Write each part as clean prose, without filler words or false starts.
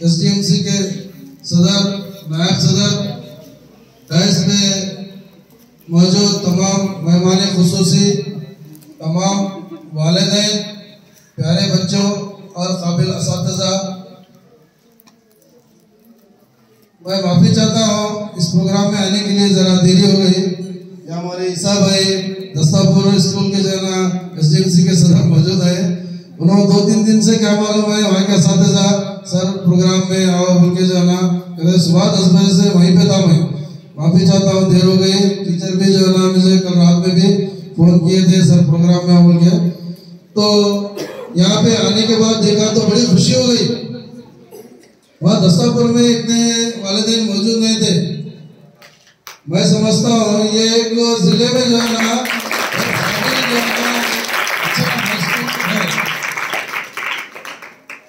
SDMC के सदर, नायब सदर, डायस में मौजूद तमाम मेहमान खुसूसी, तमाम वालिदैन, प्यारे बच्चों और काबिल असातिज़ा, मैं माफ़ी चाहता हूँ इस प्रोग्राम में आने के लिए ज़रा देरी हो गई। यहाँ हमारे ईसा भाई दस्तापुर स्कूल के जो है ना एसडीएमसी के सदर मौजूद है। उन्होंने 2-3 दिन से क्या मालूम है वहाँ के असातिज़ा सर प्रोग्राम में आओ बोल के जो है ना सुबह 10 बजे से वहीं पे था। मैं माफ़ी चाहता हूँ, देर हो गई। टीचर भी जो है ना मुझे कल रात में भी फोन किए थे सर प्रोग्राम में बोल के। तो यहाँ पे आने के बाद देखा तो बड़ी खुशी हो गई। वहाँ दस्तापुर में इतने वालिदैन मौजूद नहीं थे। मैं समझता हूँ ये एक जिले में जो है ना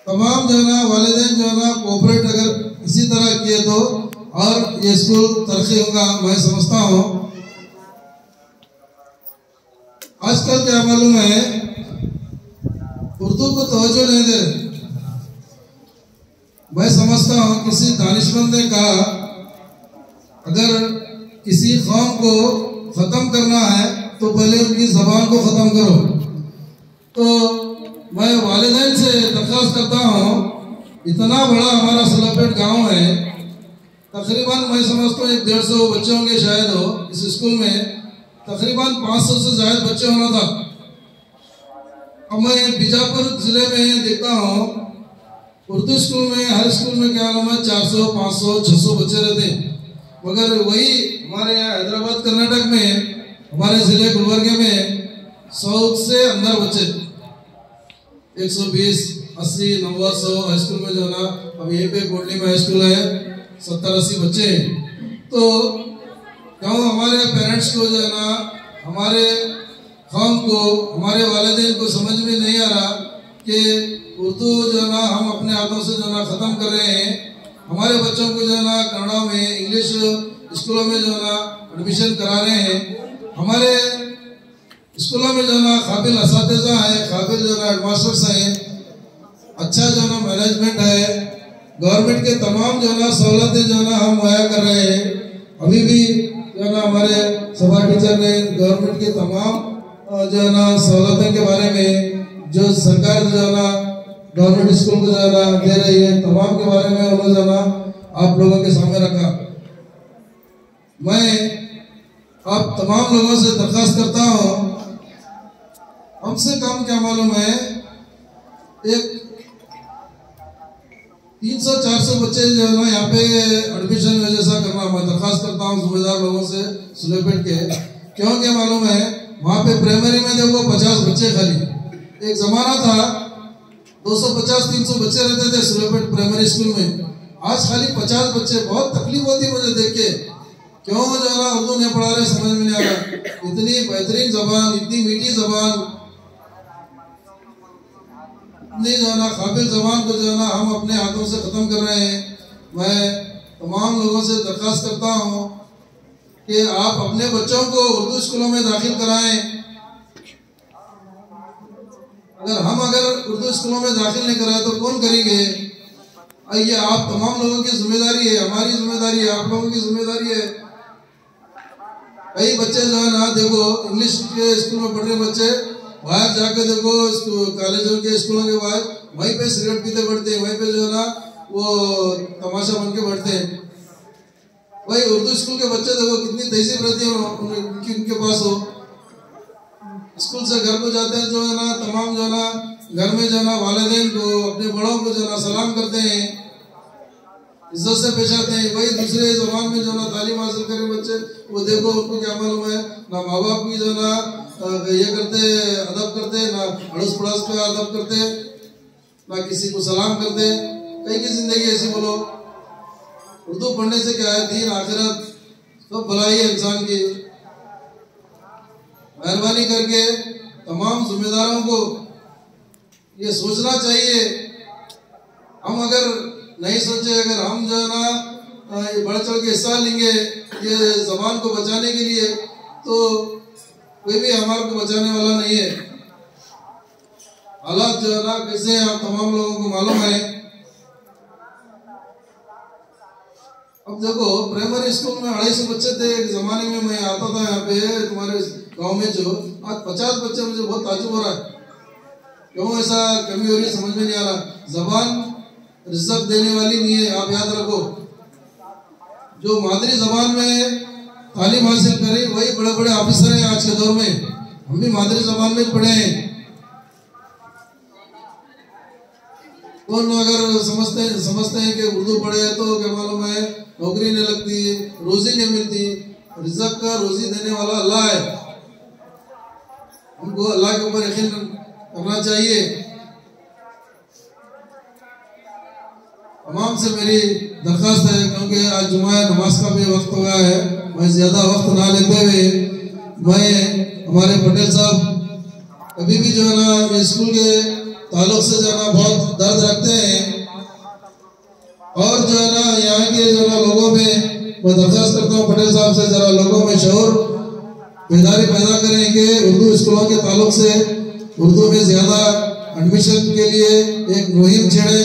तमाम जो है ना वालिदैन जो है ना कोऑपरेट अगर इसी तरह किए तो और ये स्कूल तरक्की होगा। मैं समझता हूँ आजकल क्या मालूम है उर्दू को तवज्जो नहीं दे। मैं समझता हूँ किसी दानिशमंद ने कहा अगर किसी कौम को खत्म करना है तो पहले उनकी जबान को खत्म करो। तो मैं वालिदैन से दरख्वास्त करता हूँ, इतना बड़ा हमारा सलापेट गांव है, तकरीबन मैं समझता हूँ 150 बच्चे होंगे शायद हो इस स्कूल में, तकरीबन 500 से ज्यादा बच्चे होना था। अब मैं बीजापुर जिले में देखता हूँ उर्दू स्कूल में हर स्कूल में क्या नाम है 400, 500, 600 बच्चे रहते हैं। मगर वही हमारे यहाँ हैदराबाद कर्नाटक में हमारे जिले गुलबर्गे में 100 से अंदर बच्चे 120, 80, 90, 100 हाई स्कूल में जो ना अब यहीं पे कोटली में हाई स्कूल है 70-80 बच्चे हैं। तो क्यों हमारे पेरेंट्स को जो है ना हमारे कौम को हमारे वालिदैन को समझ में नहीं आ रहा कि उर्दू जो है ना हम अपने हाथों से जो है ना ख़त्म कर रहे हैं। हमारे बच्चों को जो है ना कन्नड़ा में इंग्लिश स्कूलों में जो है ना एडमिशन करा रहे हैं। हमारे स्कूलों में जो है ना काबिल असातिज़ा है, काबिल जो है ना हेडमास्टर्स हैं, अच्छा जो है ना मैनेजमेंट है, गवर्नमेंट के तमाम जो है ना सहूलतें जो है ना हम मुहैया कर रहे हैं। अभी भी जो है ना हमारे सभा टीचर ने गवर्नमेंट के तमाम जो है ना सहूलतें के बारे में जो सरकार जो है ना गवर्नमेंट स्कूल को जो है ना दे रही है तमाम के बारे में उन्होंने जो है ना आप लोगों के सामने रखा। मैं आप तमाम लोगों से दरख्वास्त करता हूँ, हमसे कम क्या मालूम है एक 300-400 बच्चे जो है ना यहाँ पे एडमिशन जैसा करना। मैं दरख्वास्त करता हूँ जिम्मेदार लोगों से सुलेपेट के, क्यों क्या मालूम है वहाँ पे प्राइमरी में देखो 50 बच्चे खाली। एक जमाना था 250-300 बच्चे रहते थे सुलेपेट प्राइमरी स्कूल में, आज खाली 50 बच्चे। बहुत तकलीफ होती मुझे देख के, क्यों जो है ना उर्दू नहीं पढ़ा रहे समझ में नहीं आ रहा। इतनी बेहतरीन जबान, इतनी मीठी जबान, इतनी जो है ना काबिल जबान को जो है ना हम अपने हाथों से खत्म कर रहे हैं। मैं तमाम लोगों से दरख्वास्त करता हूँ कि आप अपने बच्चों को उर्दू स्कूलों में दाखिल कराएं। अगर उर्दू स्कूलों में दाखिल नहीं कराए तो कौन करेंगे? ये आप तमाम लोगों की जिम्मेदारी है, हमारी जिम्मेदारी है, आप लोगों की जिम्मेदारी है। कई बच्चे जो है ना देखो इंग्लिश के स्कूल में पढ़ रहे बच्चे बाहर जाके देखो कॉलेजों के स्कूलों के बाहर वहीं पे सिगरेट पीते बढ़ते हैं, वहीं पे जो है ना वो तमाशा बन के बढ़ते हैं। वही उर्दू स्कूल के बच्चे देखो कितनी तहजीब रहती है उनके पास हो। स्कूल से घर को जाते हैं जो है ना तमाम जो है ना घर में जो है ना वालिदैन को अपने बड़ों को जो है ना सलाम करते हैं, इज्जत से पेश आते हैं। वही दूसरे जबान में जो है ना तालीम हासिल करे बच्चे, वो देखो उनको क्या मालूम है ना माँ बाप की जो है ना ये करते अदब करते, ना अड़ोस पड़ोस का अदब करते, ना किसी को सलाम करते। कई की जिंदगी ऐसी बोलो। उर्दू पढ़ने से क्या है, दीन आखिरत सब भलाई है इंसान की। मेहरबानी करके तमाम जिम्मेदारों को ये सोचना चाहिए। हम अगर नहीं सोचे, अगर हम जो है ना बढ़ चढ़ के हिस्सा लेंगे ये जबान को बचाने के लिए, तो कोई भी हमारे को बचाने वाला नहीं है। हालात जो है ना कैसे आप तमाम लोगों को मालूम है। अब देखो प्राइमरी स्कूल में 250 बच्चे थे एक जमाने में, मैं आता था यहाँ पे तुम्हारे गांव में, जो आज 50 बच्चे, मुझे बहुत ताज्जुब हो रहा है। क्यों ऐसा कमी हो रही है समझ में नहीं आ रहा। जबान रिजल्ट देने वाली नहीं है, आप याद रखो। जो मादरी जबान में तालीम हासिल करें वही बड़े बड़े ऑफिसर हैं आज के दौर में। हम भी मादरी जबान में पढ़े हैं। कौन अगर समझते हैं कि उर्दू पढ़े तो क्या मालूम है नौकरी नहीं लगती, रोजी नहीं मिलती। रिज़्क़ का रोजी देने वाला अल्लाह है, हमको अल्लाह के ऊपर यकीन करना चाहिए। तमाम से मेरी दरख्वास्त है, क्योंकि आज जुमा नमाज का भी वक्त हो गया है, मैं ज्यादा वक्त ना लेते हुए मैं हमारे पटेल साहब कभी भी जो है ना स्कूल के ताल्लुक से जो है ना बहुत दर्द रखते हैं, और जो है ना यहाँ के जो है ना लोगों में मैं दरख्वास्त करता हूँ पटेल साहब से, जरा लोगों में शऊर बेदारी पैदा करें कि उर्दू स्कूलों के ताल्लुक से उर्दू में ज्यादा एडमिशन के लिए एक मुहिम छेड़े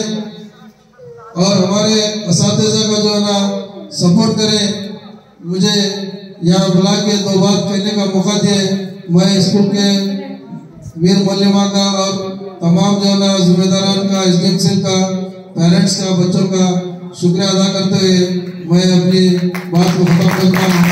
और हमारे असातिज़ा का जो है ना सपोर्ट करें। मुझे यहाँ बुला के 2 बात कहने का मौका दिए। मैं स्कूल के वीर मौलमा का और तमाम जो है ना जिम्मेदारान का, एसडीएम का, पेरेंट्स का, बच्चों का शुक्रिया अदा करते हुए मैं अपनी बात को खत्म करता हूँ।